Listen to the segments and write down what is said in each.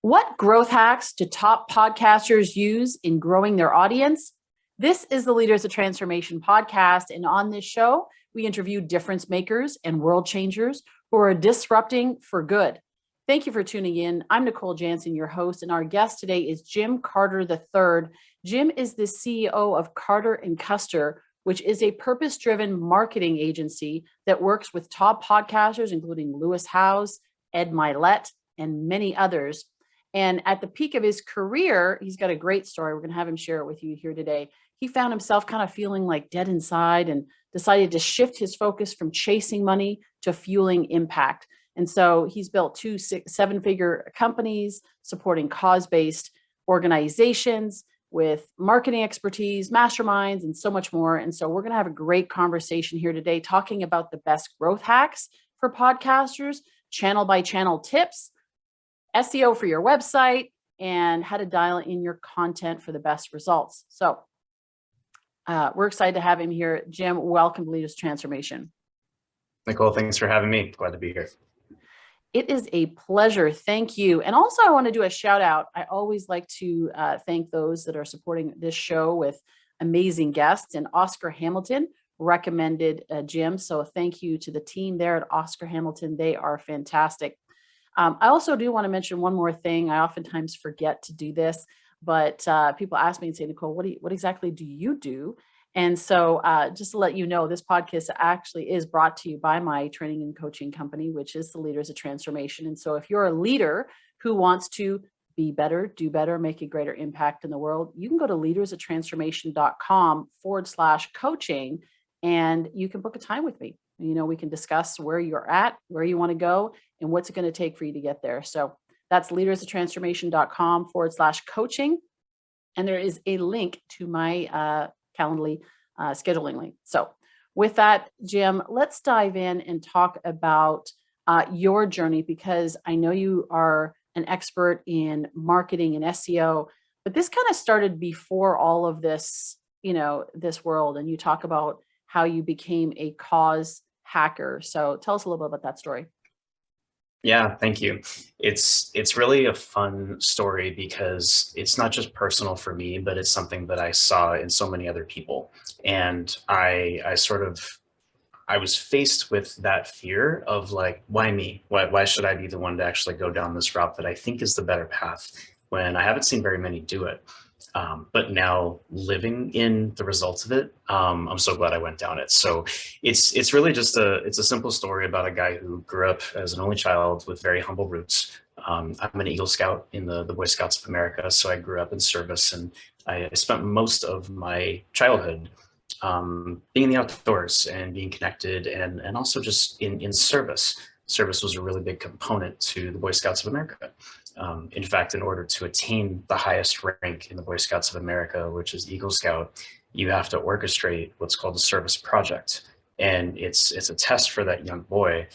What growth hacks do top podcasters use in growing their audience? This is the Leaders of Transformation podcast. And on this show, we interview difference makers and world changers who are disrupting for good. Thank you for tuning in. I'm Nicole Jansen, your host, and our guest today is Jim Carter III. Jim is the CEO of Carter and Custer, which is a purpose-driven marketing agency that works with top podcasters, including Lewis Howes, Ed Milet, and many others. And at the peak of his career, he's got a great story. We're going to have him share it with you here today. He found himself kind of feeling like dead inside and decided to shift his focus from chasing money to fueling impact. And so he's built two seven-figure companies supporting cause-based organizations with marketing expertise, masterminds, and so much more. And so we're going to have a great conversation here today talking about the best growth hacks for podcasters, channel by channel tips, SEO for your website, and how to dial in your content for the best results. So we're excited to have him here. Jim, welcome to Leaders Transformation. Nicole, thanks for having me. Glad to be here. It is a pleasure. Thank you. And also I want to do a shout out. I always like to thank those that are supporting this show with amazing guests, and Oscar Hamilton recommended Jim. So thank you to the team there at Oscar Hamilton. They are fantastic. I also do want to mention one more thing. I oftentimes forget to do this, but people ask me and say, Nicole, what exactly do you do? And so just to let you know, this podcast actually is brought to you by my training and coaching company, which is the Leaders of Transformation. And so if you're a leader who wants to be better, do better, make a greater impact in the world, you can go to leadersoftransformation.com/coaching, and you can book a time with me. You know, we can discuss where you're at, where you want to go, and what's it going to take for you to get there. So that's leadersoftransformation.com/coaching. And there is a link to my Calendly scheduling link. So with that, Jim, let's dive in and talk about your journey, because I know you are an expert in marketing and SEO, but this kind of started before all of this, this world. And you talk about how you became a cause hacker. So tell us a little bit about that story. Yeah, thank you. It's really a fun story because it's not just personal for me, but it's something that I saw in so many other people. And I was faced with that fear of like, why me? Why should I be the one to actually go down this route that I think is the better path when I haven't seen very many do it? But now living in the results of it, I'm so glad I went down it. So it's really just a simple story about a guy who grew up as an only child with very humble roots. I'm an Eagle Scout in the Boy Scouts of America. So I grew up in service, and I spent most of my childhood being in the outdoors and being connected, and also just in service. Service was a really big component to the Boy Scouts of America. In fact, in order to attain the highest rank in the Boy Scouts of America, which is Eagle Scout, you have to orchestrate what's called a service project. And it's a test for that young boy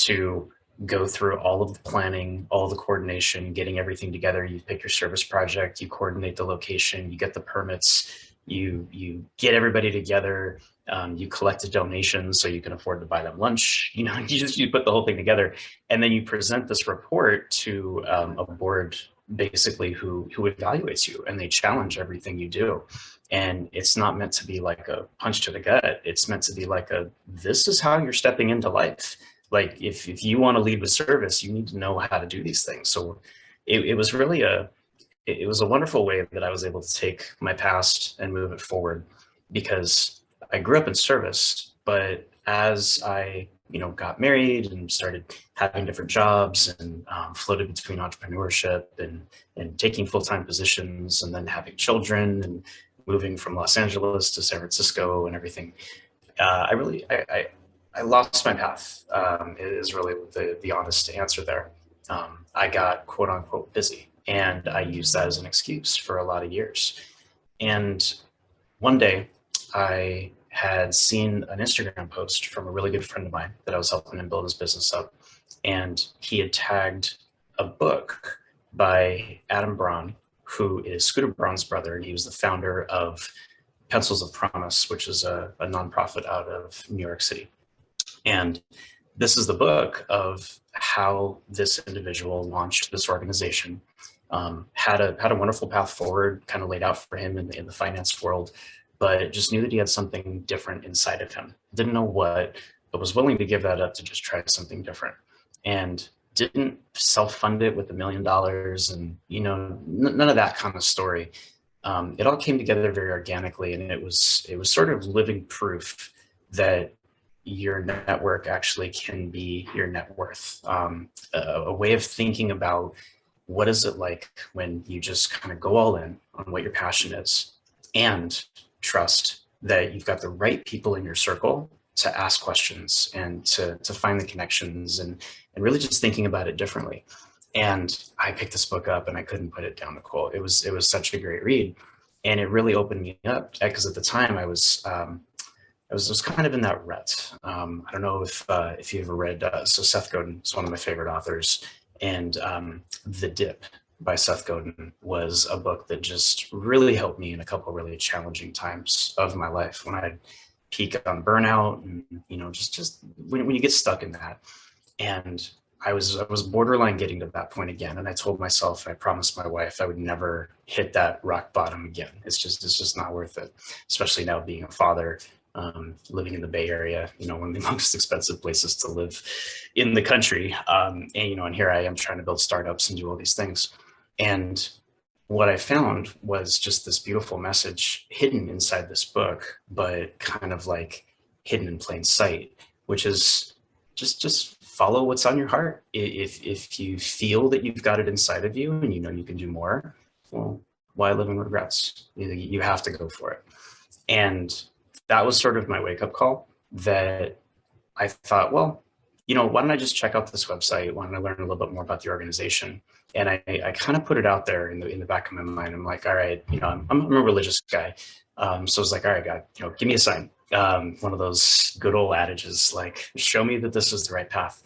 to go through all of the planning, all of the coordination, getting everything together. You pick your service project, you coordinate the location, you get the permits, you get everybody together, you collect the donations so you can afford to buy them lunch. You put the whole thing together, and then you present this report to a board basically who evaluates you, and they challenge everything you do. And it's not meant to be like a punch to the gut. It's meant to be like this is how you're stepping into life. Like if you want to lead with service, you need to know how to do these things. So it was really it was a wonderful way that I was able to take my past and move it forward, because I grew up in service, but as I, got married and started having different jobs and floated between entrepreneurship and taking full-time positions, and then having children and moving from Los Angeles to San Francisco and everything, I lost my path. Is really the honest answer there. I got quote unquote busy, and I used that as an excuse for a lot of years. And one day I had seen an Instagram post from a really good friend of mine that I was helping him build his business up. And he had tagged a book by Adam Braun, who is Scooter Braun's brother. And he was the founder of Pencils of Promise, which is a nonprofit out of New York City. And this is the book of how this individual launched this organization had a wonderful path forward, kind of laid out for him in the finance world, but just knew that he had something different inside of him. Didn't know what, but was willing to give that up to just try something different. And didn't self-fund it with $1 million and, none of that kind of story. It all came together very organically, and it was sort of living proof that your network actually can be your net worth. A way of thinking about what is it like when you just kind of go all in on what your passion is and trust that you've got the right people in your circle to ask questions and to find the connections, and really just thinking about it differently. And I picked this book up and I couldn't put it down, Nicole. It was such a great read, and it really opened me up, because at the time I was kind of in that rut. I don't know if you ever read, so Seth Godin is one of my favorite authors, and The Dip by Seth Godin was a book that just really helped me in a couple of really challenging times of my life when I'd peak on burnout, and just when you get stuck in that. And I was borderline getting to that point again, and I told myself, and I promised my wife, I would never hit that rock bottom again. It's just not worth it, especially now being a father, living in the Bay Area, one of the most expensive places to live in the country. And here I am trying to build startups and do all these things. And what I found was just this beautiful message hidden inside this book, but kind of like hidden in plain sight, which is just follow what's on your heart. If you feel that you've got it inside of you and you can do more, well, why live in regrets? You have to go for it. And that was sort of my wake-up call, that I thought, well, why don't I just check out this website? Why don't I learn a little bit more about the organization? And I kind of put it out there in the back of my mind. I'm like, all right, I'm a religious guy. So I was like, all right, God, give me a sign. One of those good old adages, like, show me that this is the right path.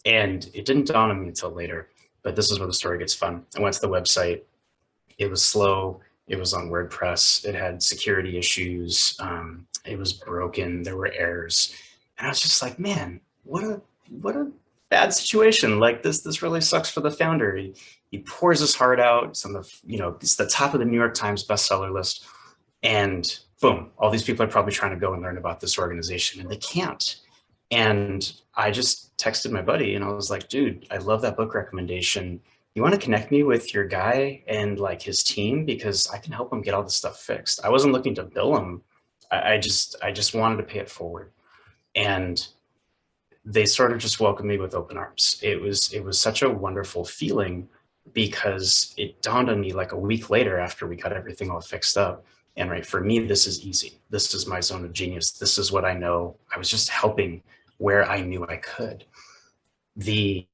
And it didn't dawn on me until later, but this is where the story gets fun. I went to the website. It was slow. It was on WordPress. It had security issues. It was broken. There were errors. And I was just like, man, what a bad situation. Like, this really sucks for the founder. He pours his heart out. It's on it's the top of the New York Times bestseller list. And boom, all these people are probably trying to go and learn about this organization, and they can't. And I just texted my buddy and I was like, dude, I love that book recommendation. You want to connect me with your guy and like his team, because I can help him get all this stuff fixed. I wasn't looking to bill him. I just wanted to pay it forward. And they sort of just welcomed me with open arms. It was such a wonderful feeling, because it dawned on me like a week later after we got everything all fixed up. And right, for me, this is easy. This is my zone of genius. This is what I know. I was just helping where I knew I could. The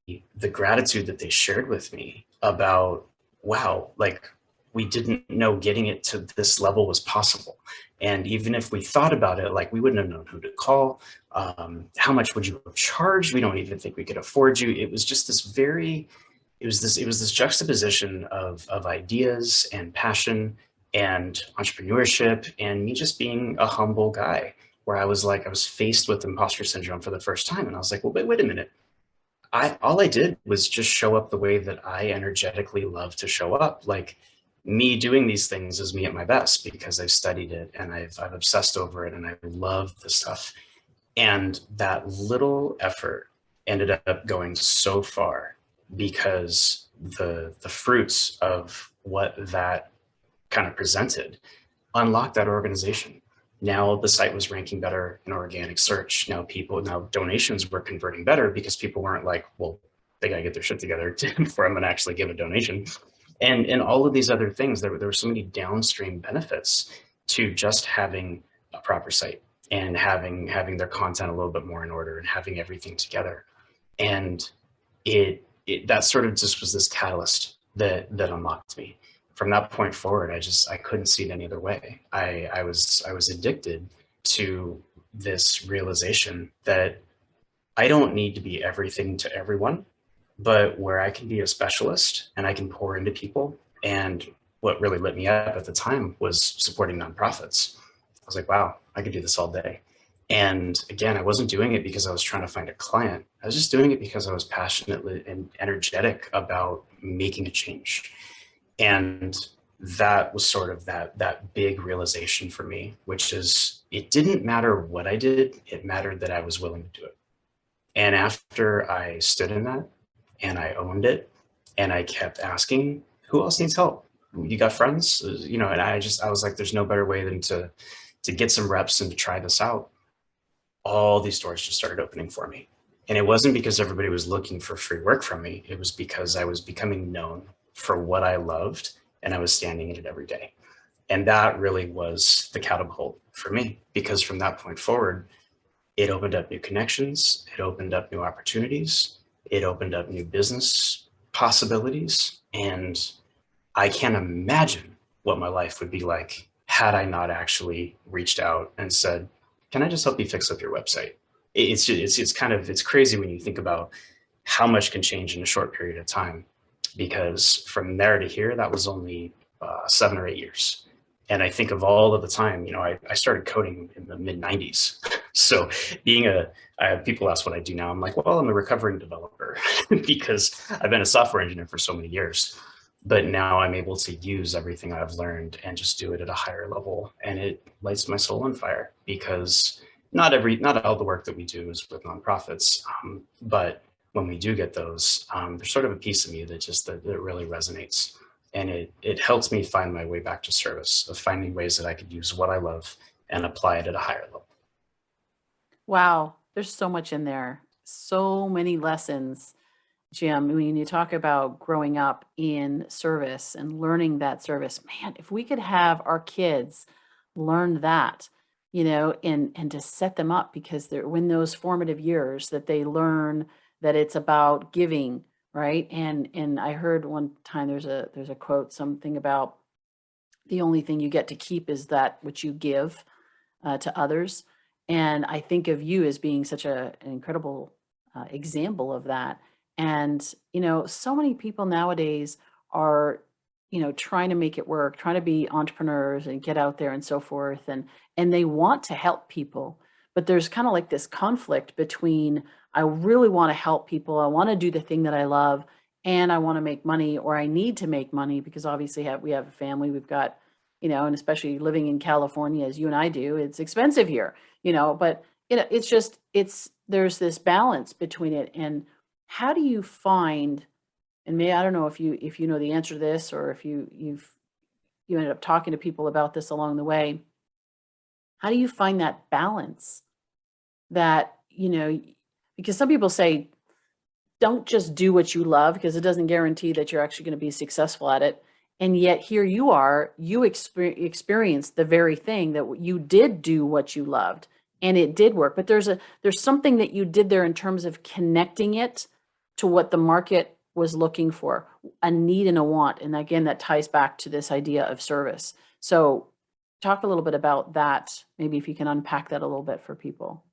gratitude that they shared with me about, wow, like, we didn't know getting it to this level was possible. And even if we thought about it, like, we wouldn't have known who to call. How much would you have charged? We don't even think we could afford you. It was just it was this juxtaposition of ideas and passion and entrepreneurship, and me just being a humble guy, where I was faced with imposter syndrome for the first time. And I was like, well, wait a minute. All I did was just show up the way that I energetically love to show up. Like, me doing these things is me at my best, because I've studied it and I've obsessed over it and I love the stuff. And that little effort ended up going so far, because the fruits of what that kind of presented unlocked that organization. Now the site was ranking better in organic search. Now donations were converting better, because people weren't like, well, they got to get their shit together before I'm going to actually give a donation. And all of these other things, there were so many downstream benefits to just having a proper site and having their content a little bit more in order and having everything together. And that sort of just was this catalyst that unlocked me. From that point forward, I couldn't see it any other way. I was addicted to this realization that I don't need to be everything to everyone, but where I can be a specialist and I can pour into people. And what really lit me up at the time was supporting nonprofits. I was like, wow, I could do this all day. And again, I wasn't doing it because I was trying to find a client. I was just doing it because I was passionate and energetic about making a change. And that was sort of that big realization for me, which is it didn't matter what I did, it mattered that I was willing to do it. And after I stood in that and I owned it and I kept asking, who else needs help? You got friends? And I was like, there's no better way than to get some reps and to try this out. All these doors just started opening for me. And it wasn't because everybody was looking for free work from me. It was because I was becoming known for what I loved and I was standing in it every day. And that really was the catapult for me, because from that point forward, it opened up new connections, it opened up new opportunities, it opened up new business possibilities. And I can't imagine what my life would be like had I not actually reached out and said, can I just help you fix up your website? It's crazy when you think about how much can change in a short period of time, because from there to here, that was only 7 or 8 years. And I think of all of the time, I started coding in the mid 90s. So people ask what I do now. I'm like, well, I'm a recovering developer because I've been a software engineer for so many years. But now I'm able to use everything I've learned and just do it at a higher level. And it lights my soul on fire, because not all the work that we do is with nonprofits. But when we do get those, there's sort of a piece of me that really resonates. And it helps me find my way back to service, of finding ways that I could use what I love and apply it at a higher level. Wow, there's so much in there. So many lessons, Jim. When you talk about growing up in service and learning that service, man, if we could have our kids learn that, and to set them up, because they're when those formative years that they learn that it's about giving, right? And I heard one time there's a quote, something about the only thing you get to keep is that which you give to others. And I think of you as being such an incredible example of that. And, so many people nowadays are, trying to make it work, trying to be entrepreneurs and get out there and so forth. And they want to help people, but there's kind of like this conflict between, I really want to help people, I want to do the thing that I love, and I want to make money, or I need to make money because obviously we have a family, we've got, and especially living in California as you and I do, it's expensive here, but there's this balance between it. And how do you find, and I don't know if you know the answer to this, or if you ended up talking to people about this along the way, how do you find that balance that, because some people say, don't just do what you love, because it doesn't guarantee that you're actually going to be successful at it. And yet here you are, you experienced the very thing that you did do what you loved and it did work. But there's something that you did there in terms of connecting it to what the market was looking for, a need and a want. And again, that ties back to this idea of service. So talk a little bit about that. Maybe if you can unpack that a little bit for people.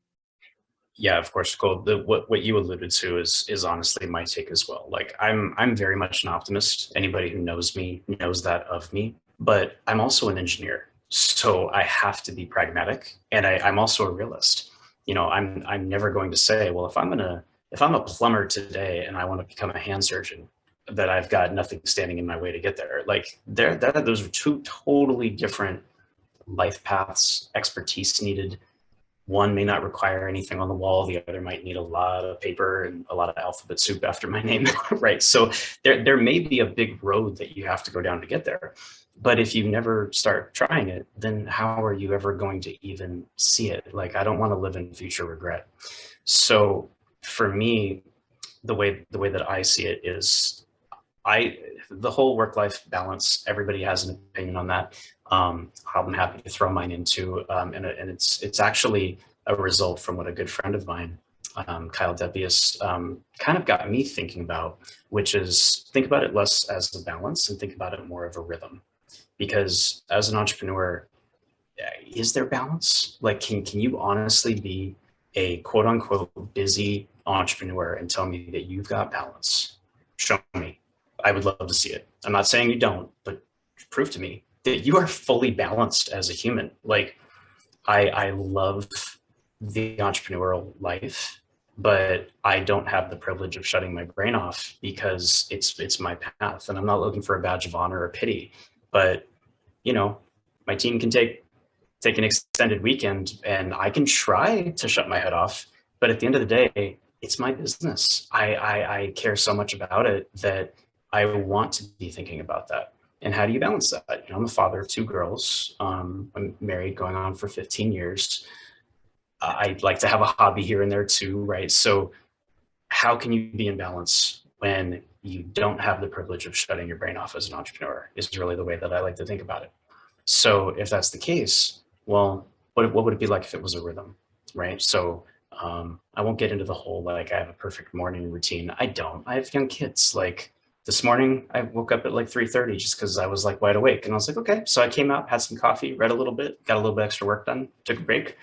Yeah, of course, Nicole. What you alluded to is honestly my take as well. Like I'm very much an optimist. Anybody who knows me knows that of me. But I'm also an engineer, so I have to be pragmatic, and I'm also a realist. I'm never going to say, well, if I'm a plumber today and I want to become a hand surgeon, that I've got nothing standing in my way to get there. Like those are two totally different life paths, expertise needed. One may not require anything on the wall. The other might need a lot of paper and a lot of alphabet soup after my name, right? So there may be a big road that you have to go down to get there. But if you never start trying it, then how are you ever going to even see it? Like, I don't want to live in future regret. So for me, the way that I see it is the whole work-life balance, everybody has an opinion on that. I'm happy to throw mine into, and it's actually a result from what a good friend of mine, Kyle Depius, kind of got me thinking about, which is think about it less as a balance and think about it more of a rhythm. Because as an entrepreneur, is there balance? Like, can you honestly be a quote unquote busy entrepreneur and tell me that you've got balance? Show me. I would love to see it. I'm not saying you don't, but prove to me that you are fully balanced as a human. Like, I love the entrepreneurial life, but I don't have the privilege of shutting my brain off because it's my path, and I'm not looking for a badge of honor or pity. But you know, my team can take an extended weekend, and I can try to shut my head off. But at the end of the day, it's my business. I care so much about it that I want to be thinking about that. And how do you balance that? You know, I'm a father of two girls. I'm married going on for 15 years. I'd like to have a hobby here and there too, right? So how can you be in balance when you don't have the privilege of shutting your brain off as an entrepreneur is really the way that I like to think about it. So if that's the case, well, what would it be like if it was a rhythm, right? So I won't get into the whole, like, I have a perfect morning routine. I don't. I have young kids. Like this morning, I woke up at like 3:30 just because I was like wide awake. And I was like, okay. So I came out, had some coffee, read a little bit, got a little bit extra work done, took a break.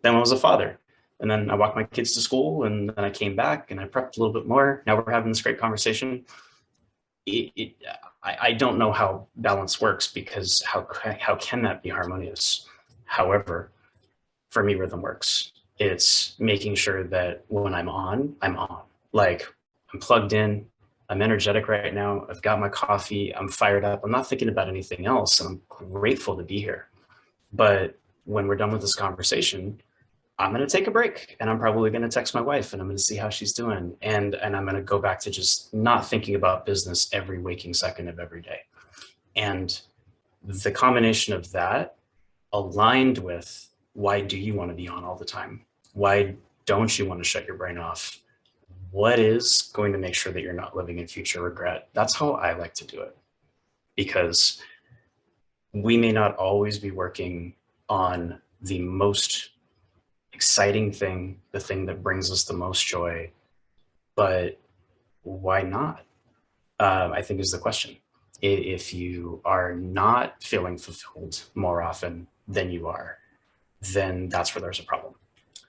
Then I was a father. And then I walked my kids to school, and then I came back and I prepped a little bit more. Now we're having this great conversation. It, it, I don't know how balance works, because how can that be harmonious? However, for me, rhythm works. It's making sure that when I'm on, I'm on. Like, I'm plugged in, I'm energetic right now, I've got my coffee, I'm fired up, I'm not thinking about anything else, and I'm grateful to be here. But when we're done with this conversation, I'm going to take a break, and I'm probably going to text my wife, and I'm going to see how she's doing. And I'm going to go back to just not thinking about business every waking second of every day. And the combination of that, aligned with, why do you want to be on all the time? Why don't you want to shut your brain off? What is going to make sure that you're not living in future regret? That's how I like to do it, because we may not always be working on the most exciting thing, the thing that brings us the most joy, but why not? I think is the question. If you are not feeling fulfilled more often than you are, then that's where there's a problem.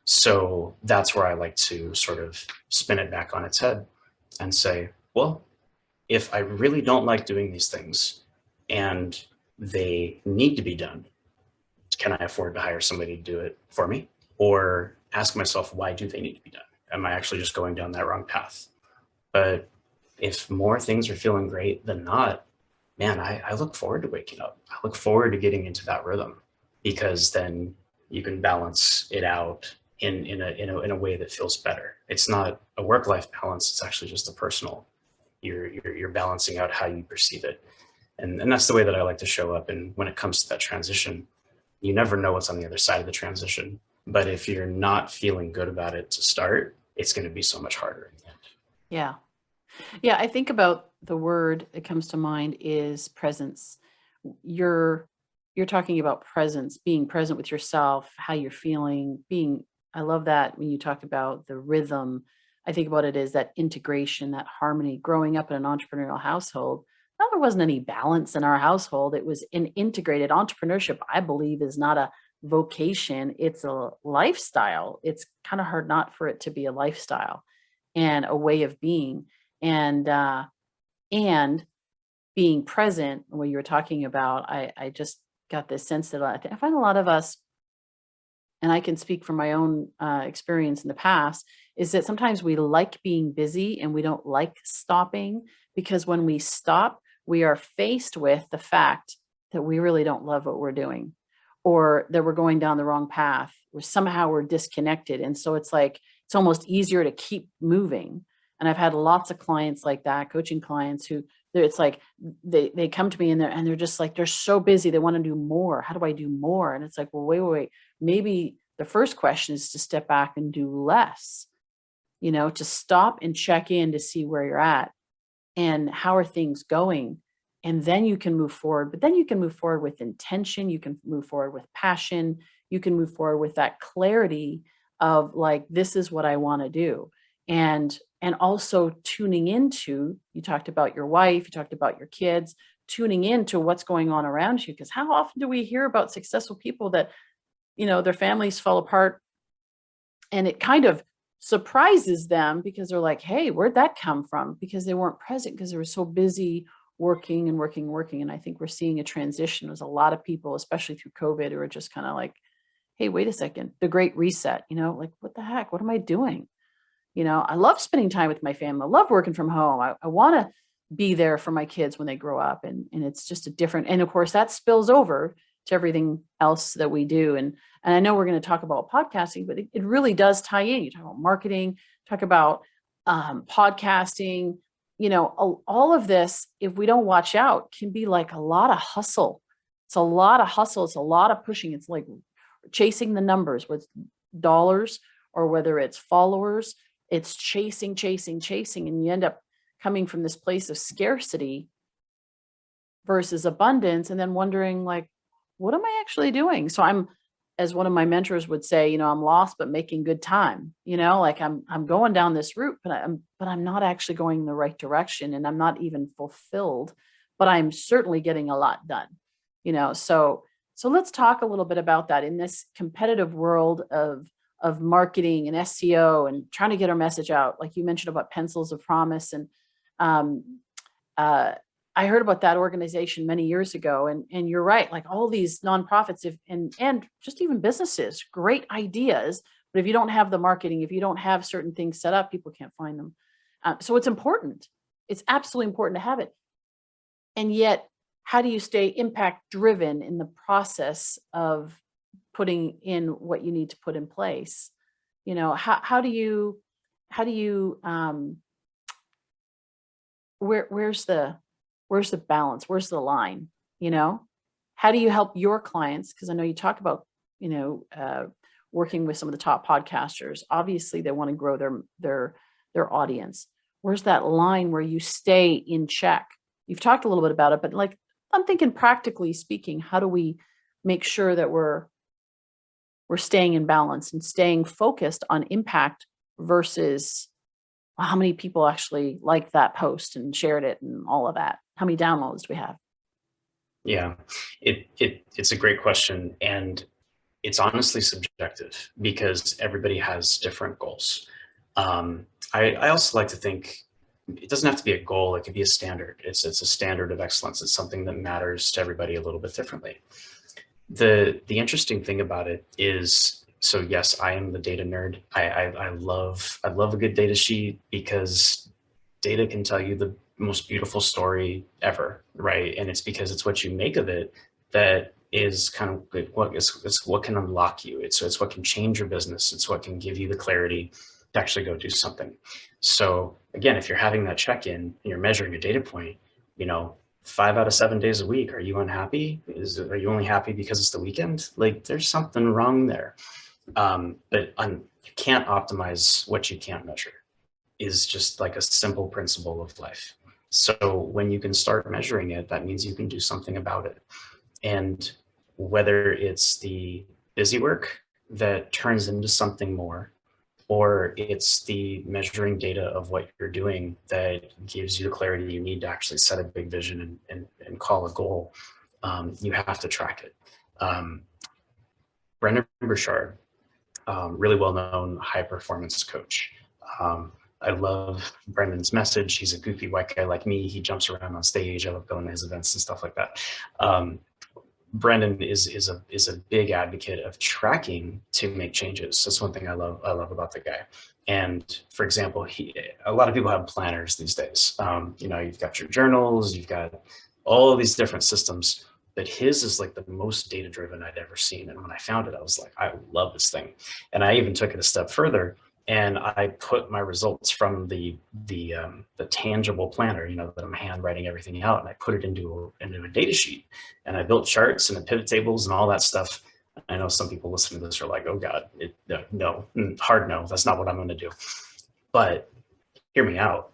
So that's where I like to sort of spin it back on its head and say, well, if I really don't like doing these things and they need to be done, can I afford to hire somebody to do it for me? Or ask myself, why do they need to be done? Am I actually just going down that wrong path? But if more things are feeling great than not, man, I look forward to waking up. I look forward to getting into that rhythm, because then you can balance it out in a way that feels better. It's not a work-life balance. It's actually just a personal. You're balancing out how you perceive it, and that's the way that I like to show up. And when it comes to that transition, you never know what's on the other side of the transition. But if you're not feeling good about it to start, it's going to be so much harder in the end. Yeah. Yeah, I think about the word that comes to mind is presence. You're you're talking about presence, being present with yourself, how you're feeling, being I love that when you talk about the rhythm. I think about it as that integration, that harmony. Growing up in an entrepreneurial household, now there wasn't any balance in our household. It was an integrated entrepreneurship, I believe, is not a vocation, it's a lifestyle. It's kind of hard not for it to be a lifestyle and a way of being. And being present, what you were talking about, I just got this sense that I find a lot of us, and I can speak from my own experience in the past, is that sometimes we like being busy and we don't like stopping, because when we stop, we are faced with the fact that we really don't love what we're doing, or that we're going down the wrong path, or somehow we're disconnected. And so it's like, it's almost easier to keep moving. And I've had lots of clients like that, coaching clients who it's like they come to me and they're just like, they're so busy. They want to do more. How do I do more? And it's like, well, wait. Maybe the first question is to step back and do less, to stop and check in to see where you're at and how are things going. And then you can move forward, but then you can move forward with intention. You can move forward with passion. You can move forward with that clarity of like, this is what I want to do. And also tuning into, you talked about your wife, you talked about your kids, tuning into what's going on around you. Because how often do we hear about successful people that, their families fall apart, and it kind of surprises them because they're like, hey, where'd that come from? Because they weren't present, because they were so busy working and working and working. And I think we're seeing a transition. There's a lot of people, especially through COVID, who are just kind of like, hey, wait a second, the great reset, like, what the heck? What am I doing? I love spending time with my family. I love working from home. I want to be there for my kids when they grow up. And it's just a different, and of course that spills over to everything else that we do. And I know we're going to talk about podcasting, but it really does tie in. You talk about marketing, talk about podcasting, all of this, if we don't watch out, can be like a lot of hustle. It's a lot of hustle. It's a lot of pushing. It's like chasing the numbers with dollars, or whether it's followers, it's chasing, chasing, chasing. And you end up coming from this place of scarcity versus abundance, and then wondering, like, what am I actually doing? So I'm, as one of my mentors would say, I'm lost but making good time. Like I'm going down this route, but I'm not actually going in the right direction, and I'm not even fulfilled, but I'm certainly getting a lot done. So let's talk a little bit about that in this competitive world of marketing and SEO and trying to get our message out. Like you mentioned about Pencils of Promise, and I heard about that organization many years ago, and you're right. Like all these nonprofits, and just even businesses, great ideas, but if you don't have the marketing, if you don't have certain things set up, people can't find them. So it's important. It's absolutely important to have it. And yet, how do you stay impact driven in the process of putting in what you need to put in place? How do you where's the balance? Where's the line? How do you help your clients? Because I know you talk about, working with some of the top podcasters. Obviously, they want to grow their audience. Where's that line where you stay in check? You've talked a little bit about it, but like, I'm thinking practically speaking, how do we make sure that we're staying in balance and staying focused on impact versus how many people actually liked that post and shared it and all of that? How many downloads do we have? Yeah, it's a great question. And it's honestly subjective because everybody has different goals. I also like to think it doesn't have to be a goal. It could be a standard. It's a standard of excellence. It's something that matters to everybody a little bit differently. The interesting thing about it is, so yes, I am the data nerd. I love a good data sheet because data can tell you the most beautiful story ever, right? And it's because it's what you make of it that is kind of it's what can unlock you. It's what can change your business. It's what can give you the clarity to actually go do something. So again, if you're having that check-in and you're measuring a data point, 5 out of 7 days a week, are you unhappy? Are you only happy because it's the weekend? Like there's something wrong there. But you can't optimize what you can't measure is just like a simple principle of life. So when you can start measuring it, that means you can do something about it. And whether it's the busy work that turns into something more, or it's the measuring data of what you're doing that gives you the clarity you need to actually set a big vision and call a goal, you have to track it. Brendan Burchard, really well-known high-performance coach. I love Brendan's message. He's a goofy white guy like me. He jumps around on stage. I love going to his events and stuff like that. Brendan is a big advocate of tracking to make changes. That's one thing I love about the guy. And for example, a lot of people have planners these days. You've got your journals, you've got all of these different systems, but his is like the most data driven I'd ever seen. And when I found it, I was like, I love this thing. And I even took it a step further. And I put my results from the tangible planner, that I'm handwriting everything out, and I put it into a data sheet, and I built charts and pivot tables and all that stuff. I know some people listening to this are like, "Oh God, no, hard no, that's not what I'm going to do." But hear me out.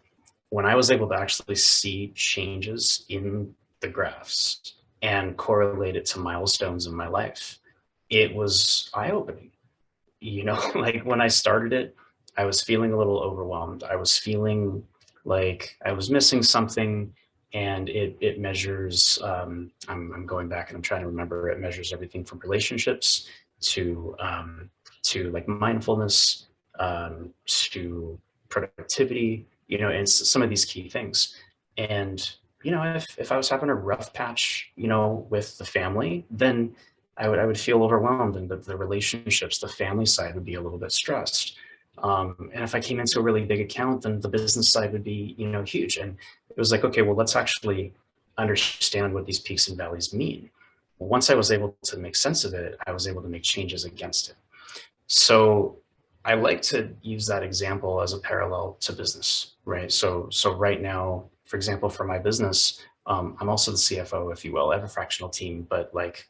When I was able to actually see changes in the graphs and correlate it to milestones in my life, it was eye-opening. Like when I started it, I was feeling a little overwhelmed. I was feeling like I was missing something, and it measures, I'm going back and I'm trying to remember, it measures everything from relationships to like mindfulness, to productivity, and some of these key things. And, if I was having a rough patch, with the family, then I would feel overwhelmed, and the relationships, the family side would be a little bit stressed. And if I came into a really big account, then the business side would be, huge. And it was like, okay, well, let's actually understand what these peaks and valleys mean. Once I was able to make sense of it, I was able to make changes against it. So I like to use that example as a parallel to business, right? So right now, for example, for my business, I'm also the CFO, if you will. I have a fractional team, but like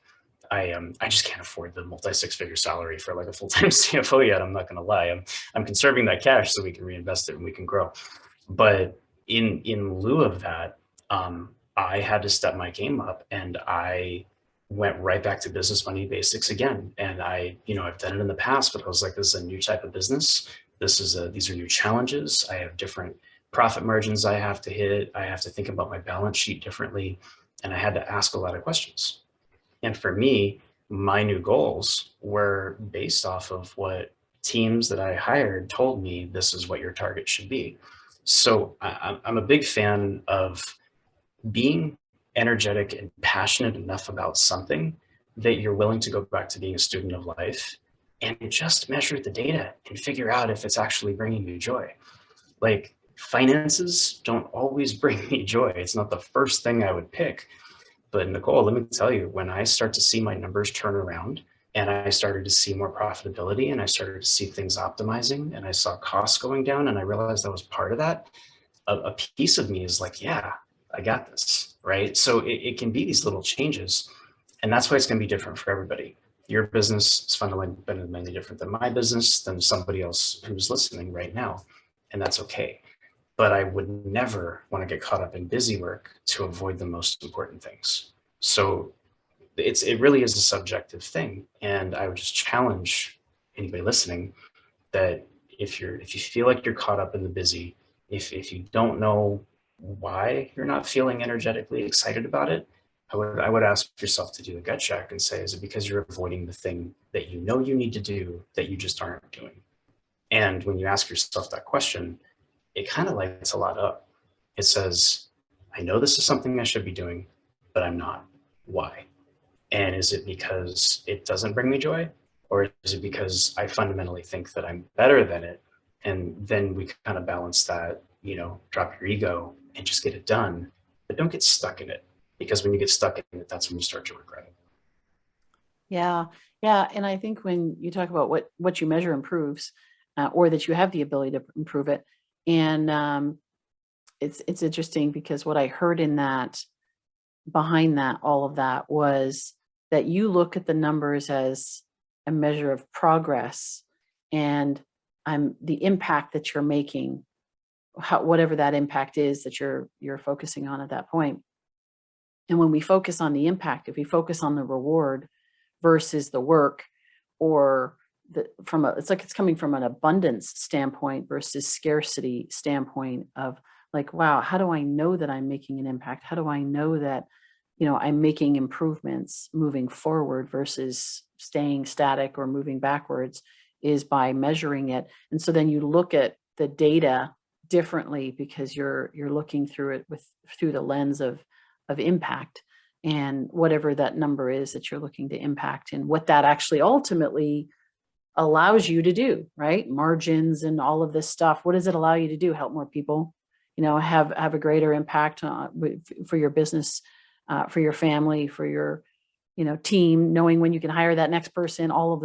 I just can't afford the multi six-figure salary for like a full-time CFO yet. I'm not going to lie. I'm conserving that cash so we can reinvest it and we can grow. But in lieu of that, I had to step my game up, and I went right back to business money basics again. And I've done it in the past, but I was like, this is a new type of business. These are new challenges. I have different profit margins I have to hit. I have to think about my balance sheet differently. And I had to ask a lot of questions. And for me, my new goals were based off of what teams that I hired told me this is what your target should be. So I'm a big fan of being energetic and passionate enough about something that you're willing to go back to being a student of life and just measure the data and figure out if it's actually bringing you joy. Like finances don't always bring me joy. It's not the first thing I would pick. But Nicole, let me tell you, when I start to see my numbers turn around and I started to see more profitability and I started to see things optimizing and I saw costs going down and I realized that was part of that, a piece of me is like, yeah, I got this, right? So it can be these little changes. And that's why it's going to be different for everybody. Your business is fundamentally different than my business, than somebody else who's listening right now. And that's okay. But I would never want to get caught up in busy work to avoid the most important things. So it really is a subjective thing. And I would just challenge anybody listening that if you feel like you're caught up in the busy, if you don't know why you're not feeling energetically excited about it, I would ask yourself to do a gut check and say, is it because you're avoiding the thing that you know you need to do that you just aren't doing? And when you ask yourself that question, it kind of lights a lot up. It says, I know this is something I should be doing, but I'm not. Why? And is it because it doesn't bring me joy? Or is it because I fundamentally think that I'm better than it? And then we kind of balance that, drop your ego and just get it done, but don't get stuck in it. Because when you get stuck in it, that's when you start to regret it. Yeah. Yeah. And I think when you talk about what you measure improves, or that you have the ability to improve it. And it's interesting because what I heard in that, behind that, all of that was that you look at the numbers as a measure of progress and the impact that you're making, whatever that impact is that you're focusing on at that point. And when we focus on the impact, if we focus on the reward versus the work, or it's coming from an abundance standpoint versus scarcity standpoint of like, wow, how do I know that I'm making an impact? How do I know that, I'm making improvements moving forward versus staying static or moving backwards, is by measuring it. And so then you look at the data differently because you're looking through it through the lens of impact, and whatever that number is that you're looking to impact and what that actually ultimately allows you to do, right? Margins and all of this stuff. What does it allow you to do? Help more people, have a greater impact for your business, for your family, for your, team, knowing when you can hire that next person, all of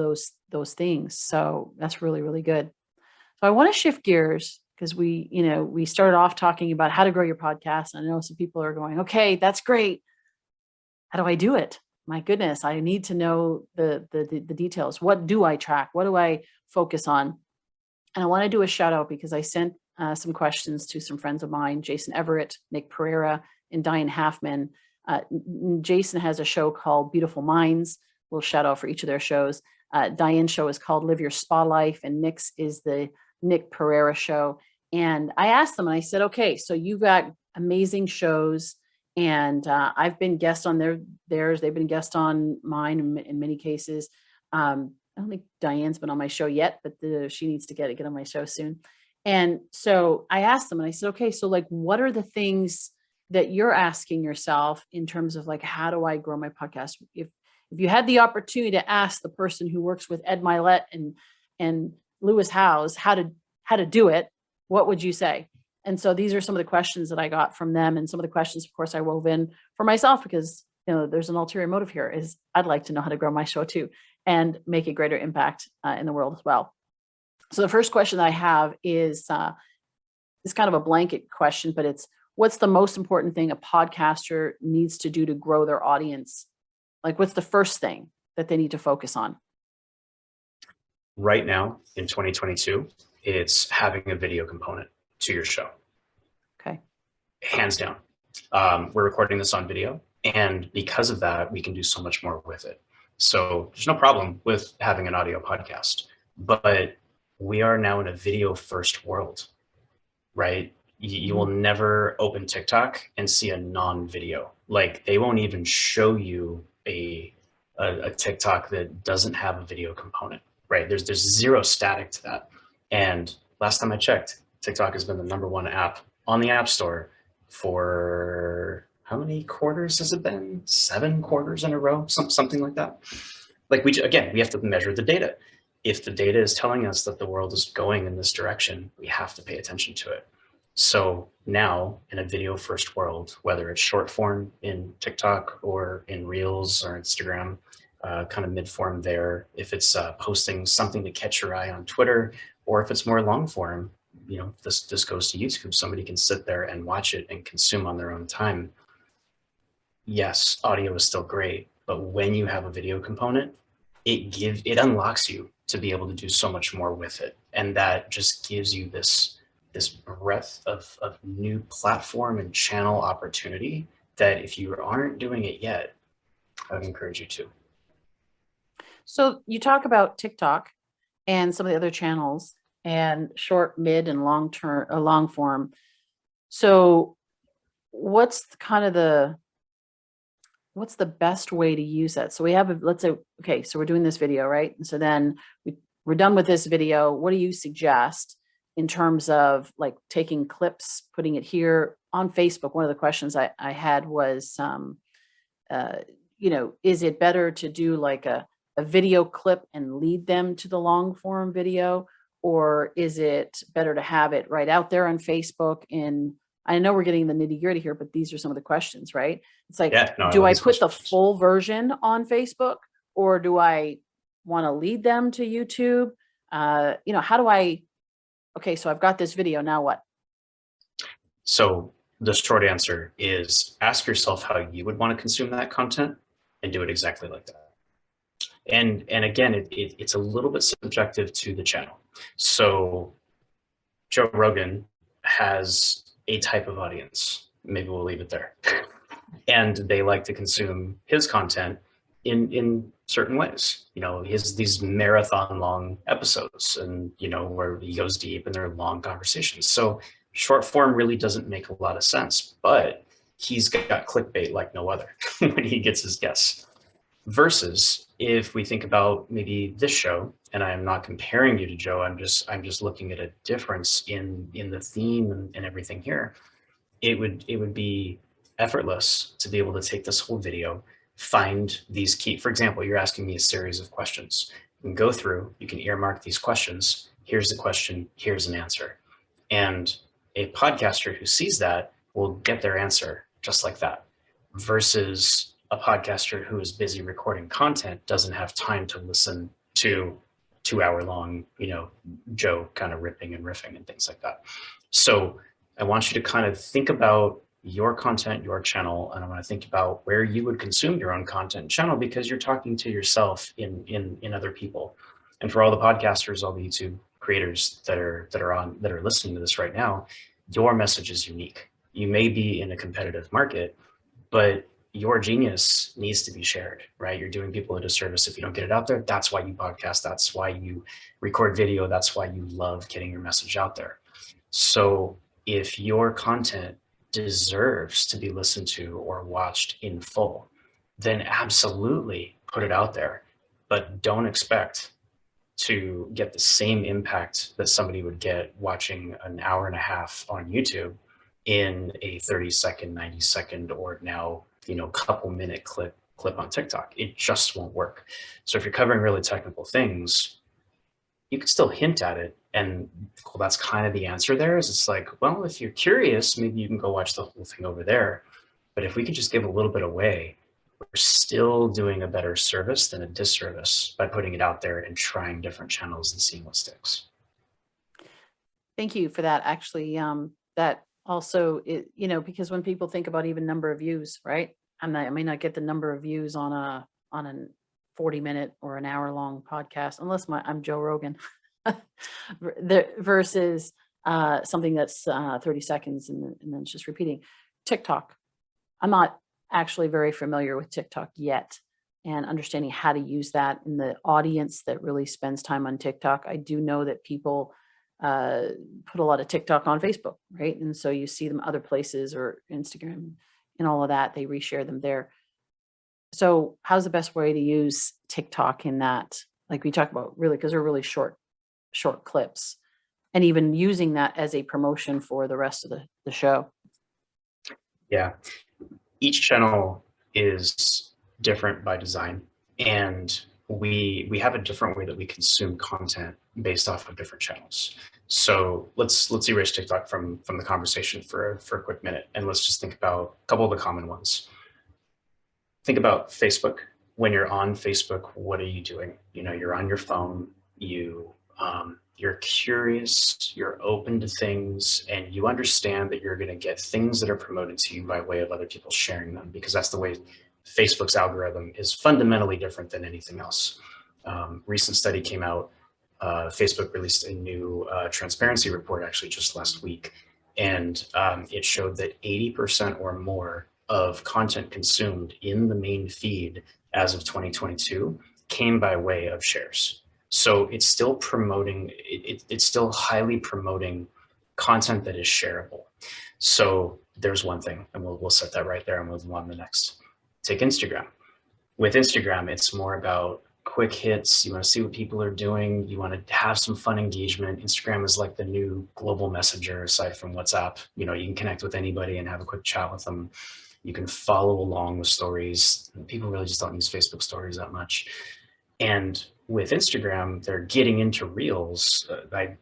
those things. So that's really, really good. So I want to shift gears because we started off talking about how to grow your podcast. And I know some people are going, okay, that's great. How do I do it? My goodness, I need to know the details. What do I track? What do I focus on? And I want to do a shout out because I sent some questions to some friends of mine, Jason Everett, Nick Pereira, and Diane Halfman. Jason has a show called Beautiful Minds. We'll shout out for each of their shows. Diane's show is called Live Your Spa Life, and Nick's is the Nick Pereira show. And I asked them, and I said, okay, so you got amazing shows. And I've been guest on theirs. They've been guest on mine in many cases. I don't think Diane's been on my show yet, but she needs to get on my show soon. And so I asked them and I said, okay, so like, what are the things that you're asking yourself in terms of like, how do I grow my podcast? If you had the opportunity to ask the person who works with Ed Milet and Lewis Howes how to do it, what would you say? And so these are some of the questions that I got from them, and some of the questions, of course, I wove in for myself, because there's an ulterior motive here. Is I'd like to know how to grow my show too and make a greater impact in the world as well. So the first question that I have is kind of a blanket question, but it's, what's the most important thing a podcaster needs to do to grow their audience? Like, what's the first thing that they need to focus on? Right now in 2022, it's having a video component to your show. Okay. Hands down. We're recording this on video, and because of that, we can do so much more with it. So there's no problem with having an audio podcast, but we are now in a video first world, right? You will never open TikTok and see a non-video. Like, they won't even show you a TikTok that doesn't have a video component, right? There's zero static to that. And last time I checked, TikTok has been the #1 app on the App Store for how many quarters has it been? 7 quarters in a row, something like that. Like, we have to measure the data. If the data is telling us that the world is going in this direction, we have to pay attention to it. So now, in a video first world, whether it's short form in TikTok or in Reels or Instagram, kind of mid form there, if it's posting something to catch your eye on Twitter, or if it's more long form, this goes to YouTube. Somebody can sit there and watch it and consume on their own time. Yes, audio is still great, but when you have a video component, it unlocks you to be able to do so much more with it. And that just gives you this breadth of new platform and channel opportunity that if you aren't doing it yet, I would encourage you to. So you talk about TikTok and some of the other channels and short, mid, and long form. So what's the best way to use that? So we have, let's say, okay, so we're doing this video, right? And so then we're done with this video. What do you suggest in terms of like taking clips, putting it here on Facebook? One of the questions I had was, is it better to do like a video clip and lead them to the long form video? Or is it better to have it right out there on Facebook? And I know we're getting the nitty gritty here, but these are some of the questions, right? It's like, do I put the full version on Facebook, or do I want to lead them to YouTube? How do I, okay, so I've got this video, now what? So the short answer is, ask yourself how you would want to consume that content and do it exactly like that. And again, it's a little bit subjective to the channel. So Joe Rogan has a type of audience. Maybe we'll leave it there. And they like to consume his content in certain ways. He has these marathon long episodes, and where he goes deep and they're long conversations. So short form really doesn't make a lot of sense, but he's got clickbait like no other when he gets his guests. Versus if we think about maybe this show, and I'm not comparing you to Joe, I'm just looking at a difference in the theme and everything here. It would be effortless to be able to take this whole video, find these key, for example, you're asking me a series of questions. You can go through, you can earmark these questions. Here's the question, here's an answer. And a podcaster who sees that will get their answer just like that, versus a podcaster who is busy recording content doesn't have time to listen to 2-hour long, Joe kind of ripping and riffing and things like that. So I want you to kind of think about your content, your channel, and I want to think about where you would consume your own content and channel, because you're talking to yourself in other people. And for all the podcasters, all the YouTube creators that are listening to this right now, your message is unique. You may be in a competitive market, but your genius needs to be shared, right? You're doing people a disservice if you don't get it out there. That's why you podcast. That's why you record video. That's why you love getting your message out there. So if your content deserves to be listened to or watched in full, then absolutely put it out there, but don't expect to get the same impact that somebody would get watching an hour and a half on YouTube in a 30-second, 90-second, or now, couple minute clip on TikTok. It just won't work. So if you're covering really technical things, you could still hint at it. And well, that's kind of the answer there is it's like, well, if you're curious, maybe you can go watch the whole thing over there. But if we could just give a little bit away, we're still doing a better service than a disservice by putting it out there and trying different channels and seeing what sticks. Thank you for that. Actually, that also, because when people think about even number of views, right? I may not get the number of views on a 40-minute or an hour-long podcast, unless I'm Joe Rogan, versus something that's 30 seconds and then it's just repeating. TikTok. I'm not actually very familiar with TikTok yet, and understanding how to use that in the audience that really spends time on TikTok. I do know that people put a lot of TikTok on Facebook, right? And so you see them other places or Instagram and all of that. They reshare them there. So how's the best way to use TikTok in that? Like we talked about, really, because they're really short clips, and even using that as a promotion for the rest of the show. Yeah. Each channel is different by design, and we have a different way that we consume content based off of different channels. So let's erase TikTok from the conversation for a quick minute, and let's just think about a couple of the common ones. Think about Facebook. When you're on Facebook, what are you doing? You're on your phone, you're curious, you're open to things, and you understand that you're going to get things that are promoted to you by way of other people sharing them, because that's the way Facebook's algorithm is fundamentally different than anything else. Recent study came out. Facebook released a new transparency report actually just last week, and it showed that 80% or more of content consumed in the main feed as of 2022 came by way of shares. So it's still promoting, it's still highly promoting content that is shareable. So there's one thing, and we'll set that right there and move on to the next. Take Instagram. With Instagram, it's more about quick hits. You want to see what people are doing. You want to have some fun engagement. Instagram is like the new global messenger aside from WhatsApp. You can connect with anybody and have a quick chat with them. You can follow along with stories. People really just don't use Facebook stories that much. And with Instagram, they're getting into Reels. I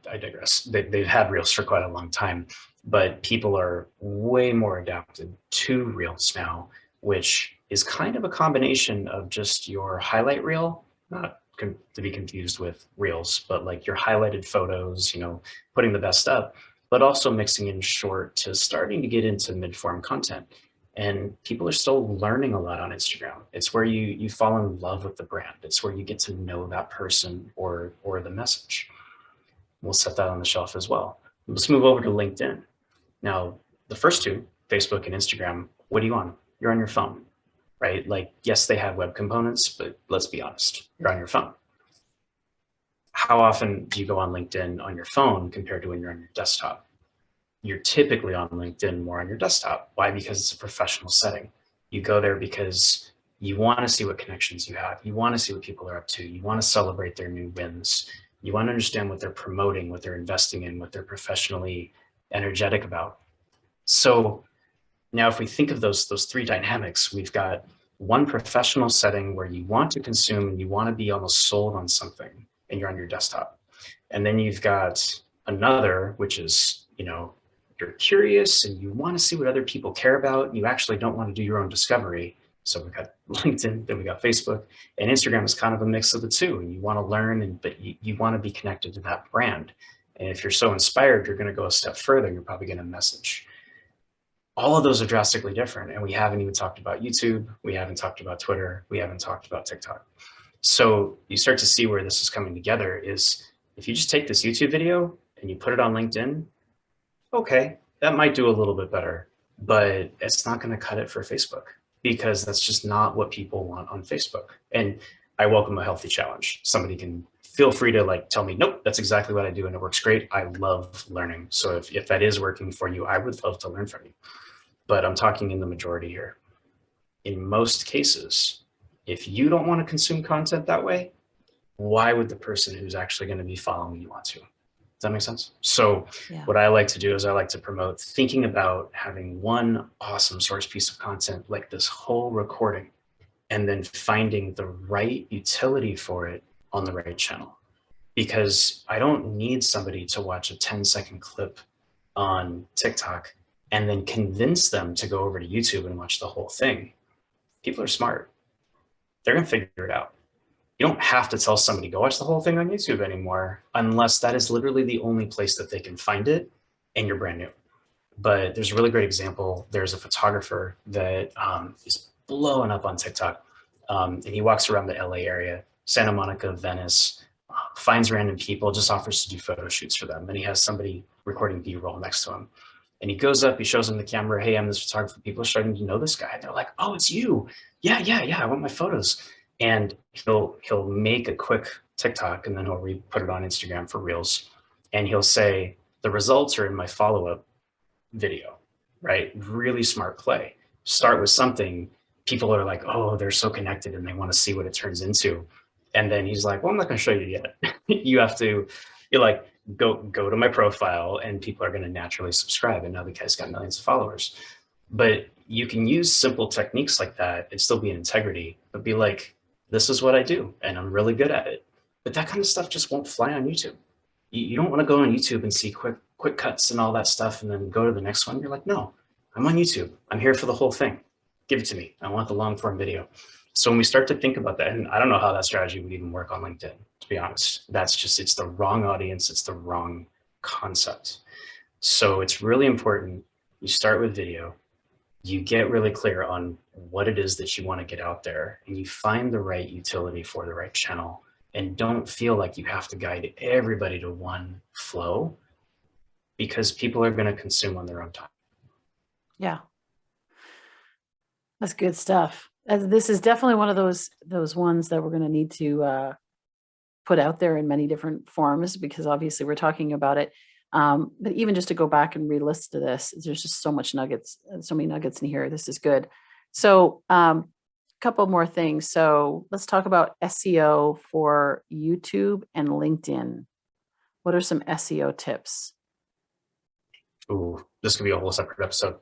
digress. They've had Reels for quite a long time, but people are way more adapted to Reels now, which is kind of a combination of just your highlight reel, not to be confused with Reels, but like your highlighted photos, putting the best up, but also mixing in short to starting to get into mid-form content. And people are still learning a lot on Instagram. It's where you fall in love with the brand. It's where you get to know that person or the message. We'll set that on the shelf as well. Let's move over to LinkedIn. Now, the first two, Facebook and Instagram, what are you on? You're on your phone, right? Like, yes, they have web components, but let's be honest, you're on your phone. How often do you go on LinkedIn on your phone compared to when you're on your desktop? You're typically on LinkedIn more on your desktop. Why? Because it's a professional setting. You go there because you want to see what connections you have. You want to see what people are up to. You want to celebrate their new wins. You want to understand what they're promoting, what they're investing in, what they're professionally energetic about. So now if we think of those three dynamics, we've got one professional setting where you want to consume and you want to be almost sold on something, and you're on your desktop. And then you've got another, which is, you're curious and you want to see what other people care about. You actually don't want to do your own discovery. So we've got LinkedIn, then we got Facebook, and Instagram is kind of a mix of the two. And you want to learn, but you want to be connected to that brand. And if you're so inspired, you're going to go a step further. You're probably going to message. All of those are drastically different. And we haven't even talked about YouTube. We haven't talked about Twitter. We haven't talked about TikTok. So you start to see where this is coming together is if you just take this YouTube video and you put it on LinkedIn, okay, that might do a little bit better, but it's not going to cut it for Facebook because that's just not what people want on Facebook. And I welcome a healthy challenge. Somebody can feel free to tell me, nope, that's exactly what I do and it works great. I love learning. So if that is working for you, I would love to learn from you. But I'm talking in the majority here. In most cases, if you don't want to consume content that way, why would the person who's actually going to be following you want to? Does that make sense? So What I like to do is I like to promote thinking about having one awesome source piece of content like this whole recording, and then finding the right utility for it on the right channel. because I don't need somebody to watch a 10-second clip on TikTok and then convince them to go over to YouTube and watch the whole thing. People are smart. They're going to figure it out. You don't have to tell somebody, go watch the whole thing on YouTube anymore, unless that is literally the only place that they can find it and you're brand new. But there's a really great example. There's a photographer that is blowing up on TikTok. And he walks around the LA area, Santa Monica, Venice, finds random people, just offers to do photo shoots for them. And he has somebody recording B-roll next to him. And he goes up, he shows them the camera. Hey, I'm this photographer. People are starting to know this guy. They're like, oh, it's you. Yeah, I want my photos. And he'll make a quick TikTok and then he'll put it on Instagram for Reels. And he'll say, the results are in my follow-up video, right? Really smart play. Start with something. People are like, oh, they're so connected and they want to see what it turns into. And then he's like, well, I'm not going to show you yet. You're like, go to my profile and people are going to naturally subscribe. And now the guy's got millions of followers. But you can use simple techniques like that and still be in integrity, but be like, this is what I do and I'm really good at it. But that kind of stuff just won't fly on YouTube. You don't want to go on YouTube and see quick cuts and all that stuff and then go to the next one. You're like, no, I'm on YouTube. I'm here for the whole thing. Give it to me. I want the long form video. So when we start to think about that, and I don't know how that strategy would even work on LinkedIn, to be honest. It's the wrong audience. It's the wrong concept. So it's really important. You start with video. You get really clear on what it is that you want to get out there, and you find the right utility for the right channel, and don't feel like you have to guide everybody to one flow, because people are going to consume on their own time. Yeah. That's good stuff. As this is definitely one of those ones that we're going to need to put out there in many different forms, because obviously we're talking about it. But even just to go back and re-listen to this, there's just so many nuggets in here. This is good. So a couple more things. So let's talk about SEO for YouTube and LinkedIn. What are some SEO tips? Ooh, this could be a whole separate episode.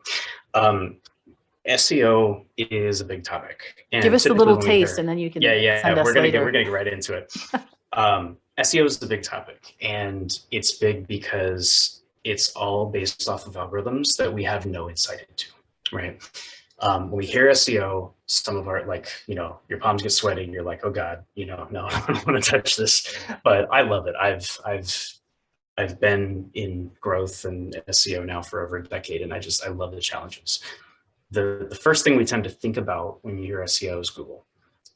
SEO is a big topic. And give us a little taste and then you can send us we're gonna later. get right into it. SEO is the big topic, and it's big because it's all based off of algorithms that we have no insight into, right? When we hear SEO, some of our, your palms get sweaty and you're like, oh God, no, I don't want to touch this, but I love it. I've been in growth and SEO now for over a decade, and I love the challenges. The first thing we tend to think about when you hear SEO is Google,